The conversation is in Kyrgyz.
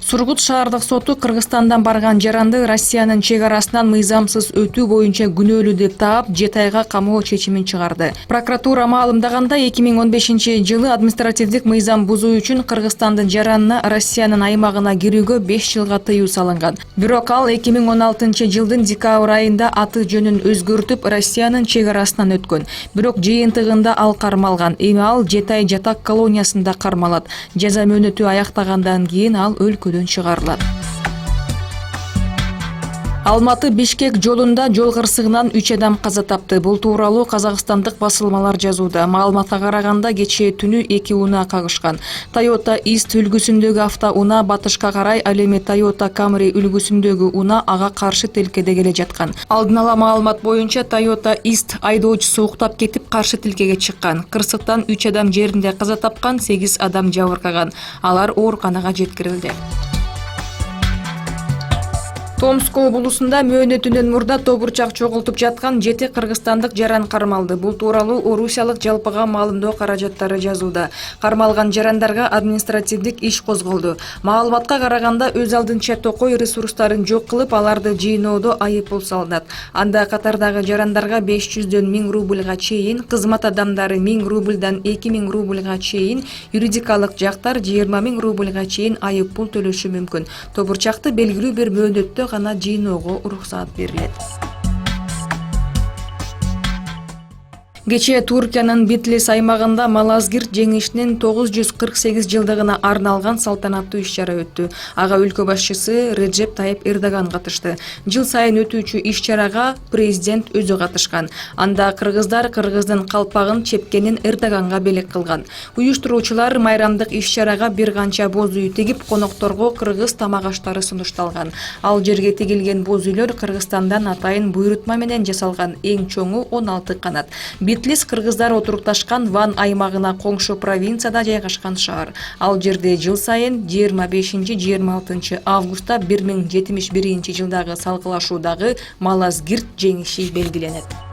Сургут шаардык соту Кыргызстандан барган жаранды Россиянын чек арасынан мыйзамсыз өтүү боюнча күнөөлүү деп таап 7 айга камоо чечимин чыгарды. Прокуратура маалымдаганда 2015-жылы административдик мыйзам бузуу үчүн Кыргызстандын жаранына Россиянын аймагына кирүүгө 5 жылга тыюу салынган. Бирок ал 2016-жылдын декабрь айында аты жөнүн өзгөртүп Россиянын чек арасынан өткөн. Бирок жыйынтыгында ал кармалган. Эми ал 7 ай жатак колониясында кармалат. Жаза мөөнөтү аяктагандан кийин ал өлкөдөн чыгарылат. Алматы-Бишкек жолунда жол кырсыгынан 3 адам каза тапты. Бул тууралуу казакстандык басылмалар жазууда. Маалыматка караганда кечээ түнү 2 унаа кагышкан. Toyota East үлгүсүндөгү автоунаа батышка карай, ал эми Toyota Camry үлгүсүндөгү унаа ага каршы тилкеде келе жаткан. Алдын ала маалымат боюнча Toyota East айдоочусу уктап кетип каршы тилкеге чыккан. Кырсыктан 3 адам жеринде каза тапкан, 8 адам жабыркаган. Алар ооруканага жеткирилди. Томск облусунда мөөнөтүнөн мурда тобурчак чогултуп жаткан 7 кыргызстандык жаран кармалды. Бул тууралуу орусиялык жалпыга маалымдоо каражаттары жазууда. Кармалган жарандарга административдик иш козголду. Маалыматка караганда өз алдынча токой ресурстарын жок кылып, аларды жыйноодо айыппул салынат. Анда катардагы жарандарга 500дөн 1000 рубльга чейин, кызмат адамдары 1000 рубльдан 2000 рубльга чейин, юридикалык жактар 20 000 рубльга чейин айыппул төлөшү мүмкүн. Тобурчакты белгилүү бир мөөнөттө гана жыйноого уруксат берилет. Кечээ Туркиянын Битлис аймагында Малазгирт жеңишинин 948 жылдыгына арналган салтанаттуу иш-чара өттү. Ага өлкө башчысы Реджеп Тайып Эрдоган катышты. Жыл сайын өтүүчү иш-чарага президент өзү катышкан. Анда кыргыздар кыргыздын калпагын, чепкенин Эрдоганга белек кылган. Уюштуруучулар майрамдык иш-чарага бир канча боз үй тигип, конокторго кыргыз тамак аштары сунушталган. Ал жерге тигилген боз үйлөр Кыргызстандан атайын буйрутма менен жасалган, эң чоңу 16 канат. Битлис кыргыздар отурукташкан Ван аймагына коңшу провинцияда жайгашкан шаар. Ал жерде жыл сайын 25-26 августта 1071 жылдагы салгылашуудагы Малазгирт жеңиши белгиленет.